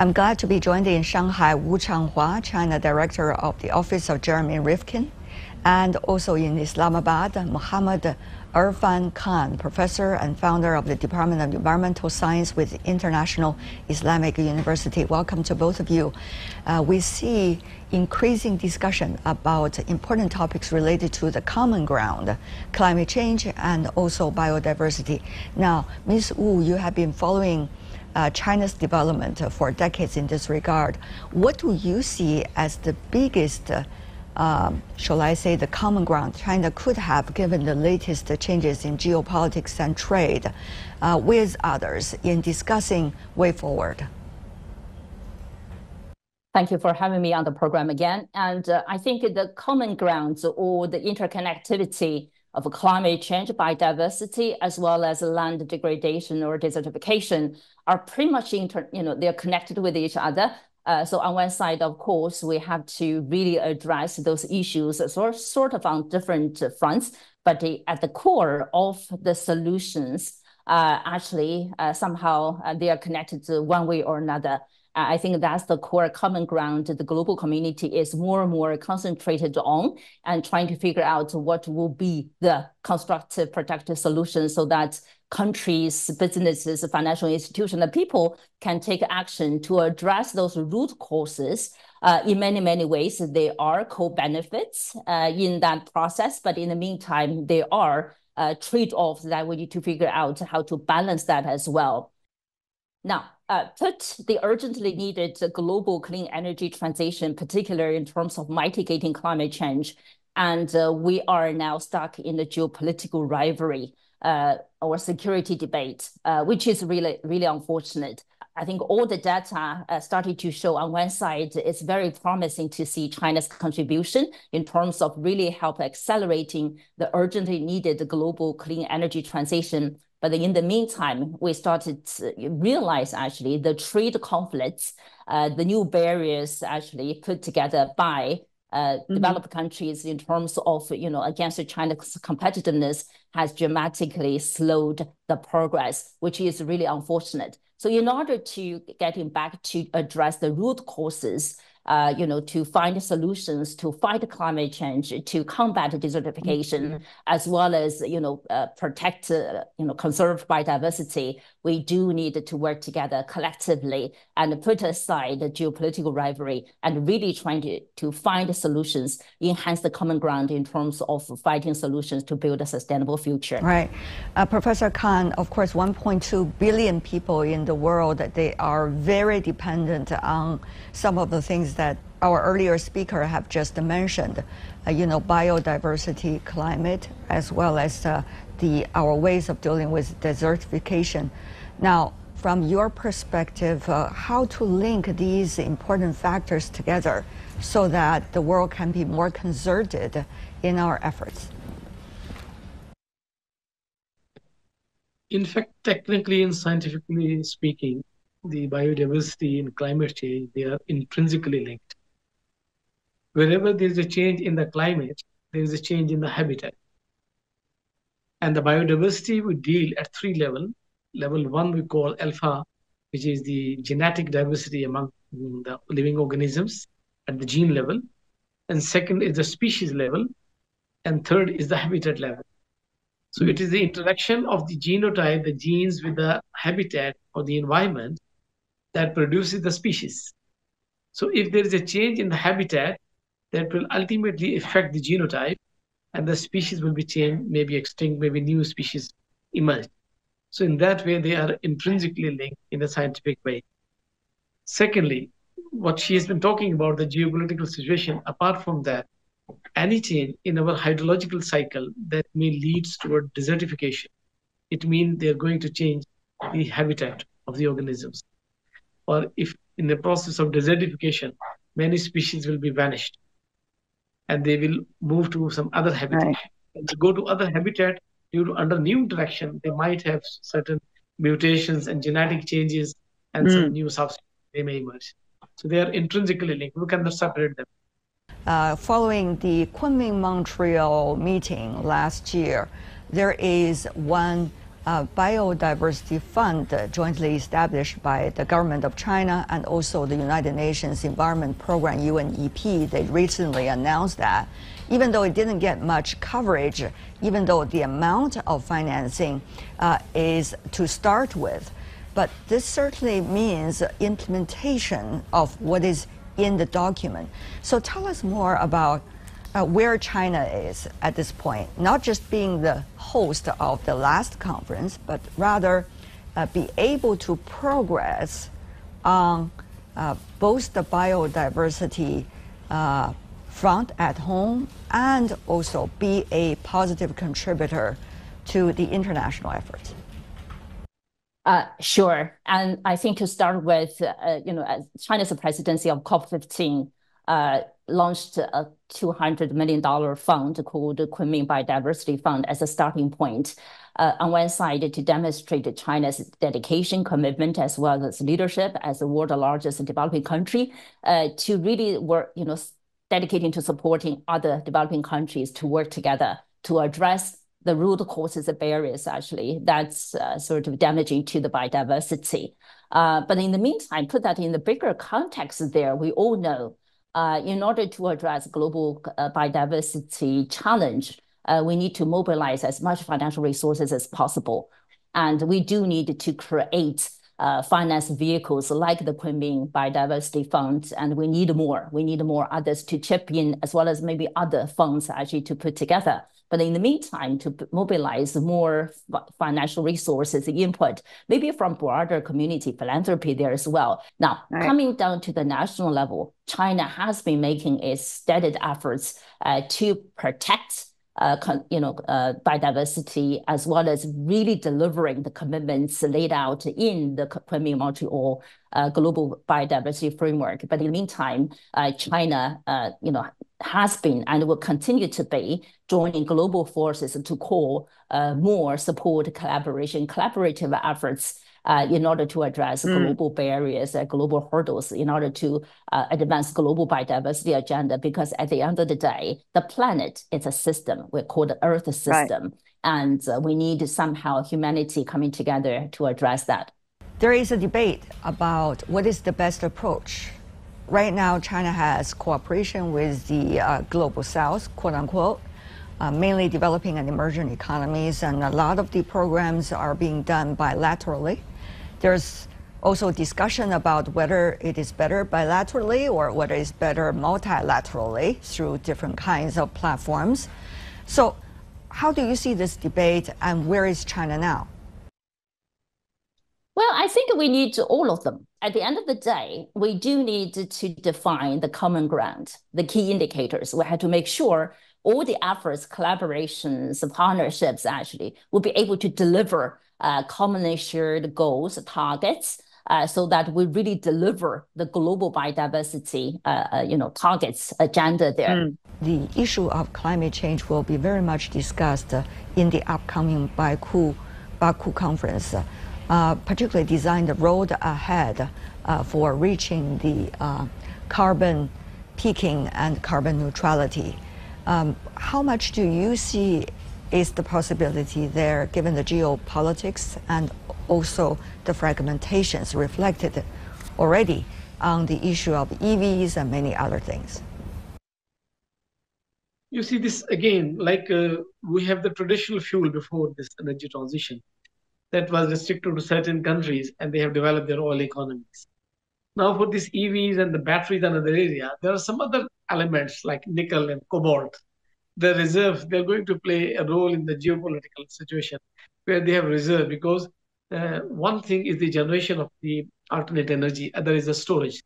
I'm glad to be joined in Shanghai, Wu Changhua, China Director of the Office of Jeremy Rifkin, and also in Islamabad, Muhammad Irfan Khan, Professor and Founder of the Department of Environmental Science with International Islamic University. Welcome to both of you. We see increasing discussion about important topics related to the common ground, climate change, and also biodiversity. Now, Ms. Wu, you have been following China's development for decades in this regard. What do you see as the biggest, shall I say, the common ground China could have given the latest changes in geopolitics and trade with others in discussing way forward? Thank you for having me on the program again. And I think the common grounds or the interconnectivity of climate change, biodiversity, as well as land degradation or desertification are pretty much, they're connected with each other. So on one side, of course, we have to really address those issues sort of on different fronts, but at the core of the solutions, somehow they are connected to one way or another. I think that's the core common ground the global community is more and more concentrated on and trying to figure out what will be the constructive, productive solution so that countries, businesses, financial institutions, and people can take action to address those root causes. In many, many ways, there are co-benefits in that process, but in the meantime, there are trade-offs that we need to figure out how to balance that as well. Now, put the urgently needed global clean energy transition, particularly in terms of mitigating climate change, and we are now stuck in the geopolitical rivalry or security debate, which is really, really unfortunate. I think all the data started to show on one side, it's very promising to see China's contribution in terms of really help accelerating the urgently needed global clean energy transition. But in the meantime, we started to realize actually the trade conflicts, the new barriers actually put together by developed countries in terms of, against China's competitiveness has dramatically slowed the progress, which is really unfortunate. So in order to getting back to address the root causes, to find solutions to fight climate change, to combat desertification, as well as, protect, conserve biodiversity, we do need to work together collectively and put aside the geopolitical rivalry and really trying to find solutions, enhance the common ground in terms of finding solutions to build a sustainable future. Right. Professor Khan, of course, 1.2 billion people in the world, they are very dependent on some of the things that our earlier speaker have just mentioned, biodiversity, climate, as well as our ways of dealing with desertification. Now, from your perspective, how to link these important factors together so that the world can be more concerted in our efforts? In fact, technically and scientifically speaking, the biodiversity and climate change, they are intrinsically linked. Wherever there is a change in the climate, there is a change in the habitat. And the biodiversity we deal at three levels. Level one we call alpha, which is the genetic diversity among the living organisms at the gene level. And second is the species level. And third is the habitat level. So it is the interaction of the genotype, the genes with the habitat or the environment that produces the species. So if there is a change in the habitat, that will ultimately affect the genotype and the species will be changed, maybe extinct, maybe new species emerge. So in that way, they are intrinsically linked in a scientific way. Secondly, what she has been talking about, the geopolitical situation, apart from that, any change in our hydrological cycle that may lead toward desertification, it means they're going to change the habitat of the organisms. Or if in the process of desertification, many species will be vanished and they will move to some other habitat. Right. And to go to other habitat, due to under new interaction, they might have certain mutations and genetic changes and some new substances they may emerge. So they are intrinsically linked. We cannot separate them. Following the Kunming-Montreal meeting last year, there is one Biodiversity Fund jointly established by the government of China and also the United Nations Environment Program, UNEP, they recently announced that even though it didn't get much coverage, even though the amount of financing is to start with, but this certainly means implementation of what is in the document. So tell us more about where China is at this point, not just being the host of the last conference, but rather be able to progress on both the biodiversity front at home and also be a positive contributor to the international efforts. Sure. And I think to start with, China's presidency of COP15 launched a $200 million fund called the Kunming Biodiversity Fund as a starting point. On one side, to demonstrate China's dedication, commitment, as well as leadership as the world's largest developing country, to really work, dedicating to supporting other developing countries to work together to address the root causes of barriers, actually, that's sort of damaging to the biodiversity. But in the meantime, put that in the bigger context there, we all know in order to address global biodiversity challenge, we need to mobilize as much financial resources as possible. And we do need to create finance vehicles like the Kunming Biodiversity Fund, and we need more. We need more others to chip in, as well as maybe other funds actually to put together. But in the meantime, to mobilize more financial resources, input, maybe from broader community philanthropy there as well. Now, coming down to the national level, China has been making its steady efforts to protect biodiversity, as well as really delivering the commitments laid out in the Kunming Montreal Global Biodiversity Framework. But in the meantime, China, has been and will continue to be joining global forces to call more support, collaborative efforts in order to address global barriers, global hurdles, in order to advance global biodiversity agenda. Because at the end of the day, the planet is a system. We call the Earth system. Right. And we need somehow humanity coming together to address that. There is a debate about what is the best approach. Right now, China has cooperation with the global south, quote unquote, mainly developing and emerging economies, and a lot of the programs are being done bilaterally. There's also discussion about whether it is better bilaterally or whether it's better multilaterally through different kinds of platforms. So how do you see this debate, and where is China now? Well, I think we need all of them. At the end of the day, we do need to define the common ground, the key indicators. We have to make sure all the efforts, collaborations, partnerships actually will be able to deliver commonly shared goals, targets, so that we really deliver the global biodiversity, targets agenda there. The issue of climate change will be very much discussed in the upcoming Baku conference. Particularly design the road ahead for reaching the carbon peaking and carbon neutrality. How much do you see is the possibility there, given the geopolitics and also the fragmentations reflected already on the issue of EVs and many other things? You see this again, like we have the traditional fuel before this energy transition that was restricted to certain countries, and they have developed their oil economies. Now for these EVs and the batteries and other area, there are some other elements like nickel and cobalt. The reserves, they're going to play a role in the geopolitical situation where they have reserve, because one thing is the generation of the alternate energy, other is the storage.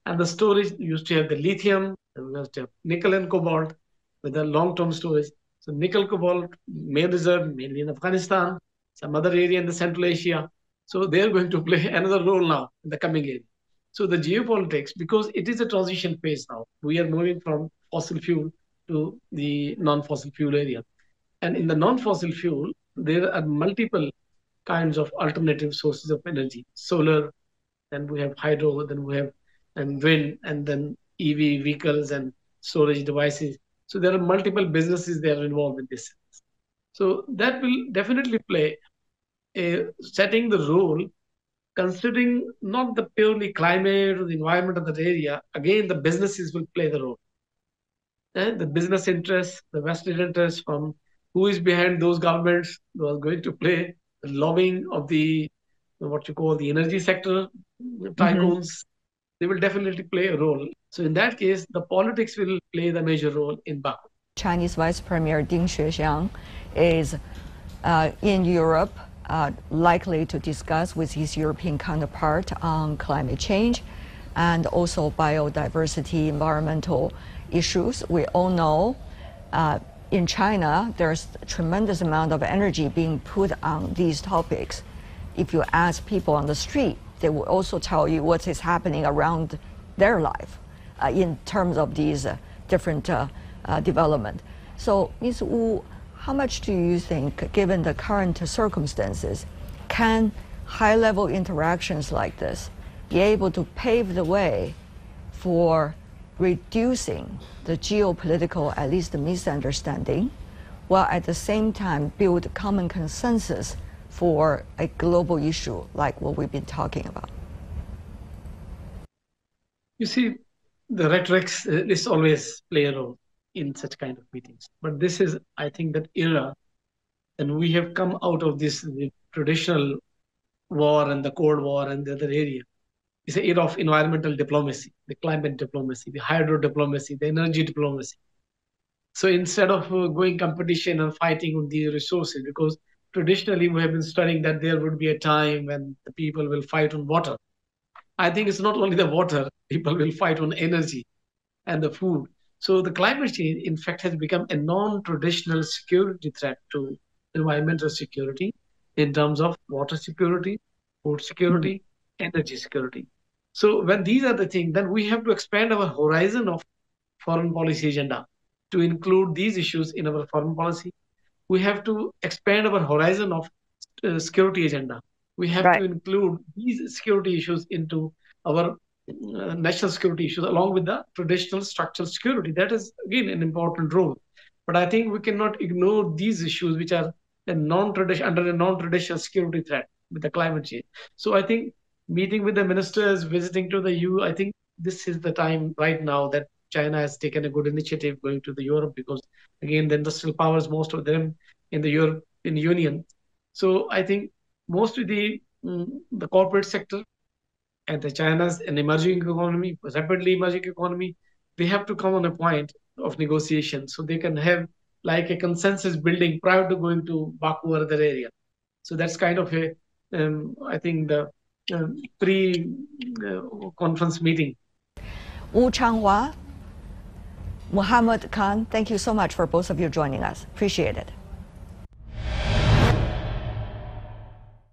And the storage used to have the lithium, and we used to have nickel and cobalt with the long-term storage. So nickel, cobalt, main reserve, mainly in Afghanistan, some other area in the Central Asia. So they're going to play another role now in the coming area. So the geopolitics, because it is a transition phase now, we are moving from fossil fuel to the non-fossil fuel area. And in the non-fossil fuel, there are multiple kinds of alternative sources of energy. Solar, then we have hydro, then we have wind, and then EV vehicles and storage devices. So there are multiple businesses that are involved in this. So that will definitely play setting the role, considering not the purely climate or the environment of that area. Again, the businesses will play the role. And the business interests, the vested interests from who is behind those governments who are going to play the lobbying of the what you call the energy sector, tycoons, they will definitely play a role. So in that case, the politics will play the major role in Baku. Chinese Vice Premier Ding Xuexiang is in Europe, likely to discuss with his European counterpart on climate change and also biodiversity, environmental issues. We all know in China, there's a tremendous amount of energy being put on these topics. If you ask people on the street, they will also tell you what is happening around their life in terms of these different development. So, Ms. Wu, how much do you think, given the current circumstances, can high-level interactions like this be able to pave the way for reducing the geopolitical, at least the misunderstanding, while at the same time build common consensus for a global issue like what we've been talking about? You see, the rhetorics is always play a role in such kind of meetings. But this is, I think, that era, and we have come out of this traditional war and the Cold War and the other area. It's an era of environmental diplomacy, the climate diplomacy, the hydro diplomacy, the energy diplomacy. So instead of going competition and fighting on the resources, because traditionally we have been studying that there would be a time when the people will fight on water. I think it's not only the water, people will fight on energy and the food. So the climate change, in fact, has become a non-traditional security threat to environmental security in terms of water security, food security, energy security. So when these are the things, then we have to expand our horizon of foreign policy agenda to include these issues in our foreign policy. We have to expand our horizon of security agenda. We have to include these security issues into our national security issues along with the traditional structural security. That is, again, an important role. But I think we cannot ignore these issues which are under a non-traditional security threat with the climate change. So I think meeting with the ministers, visiting to the EU, I think this is the time right now that China has taken a good initiative going to the Europe, because again, the industrial powers, most of them in the European Union. So I think most of the corporate sector and the China's an emerging economy, rapidly emerging economy, they have to come on a point of negotiation so they can have like a consensus building prior to going to Baku or other area. So that's kind of a, I think, the pre-conference meeting. Wu Changhua, Muhammad Khan, thank you so much for both of you joining us. Appreciate it.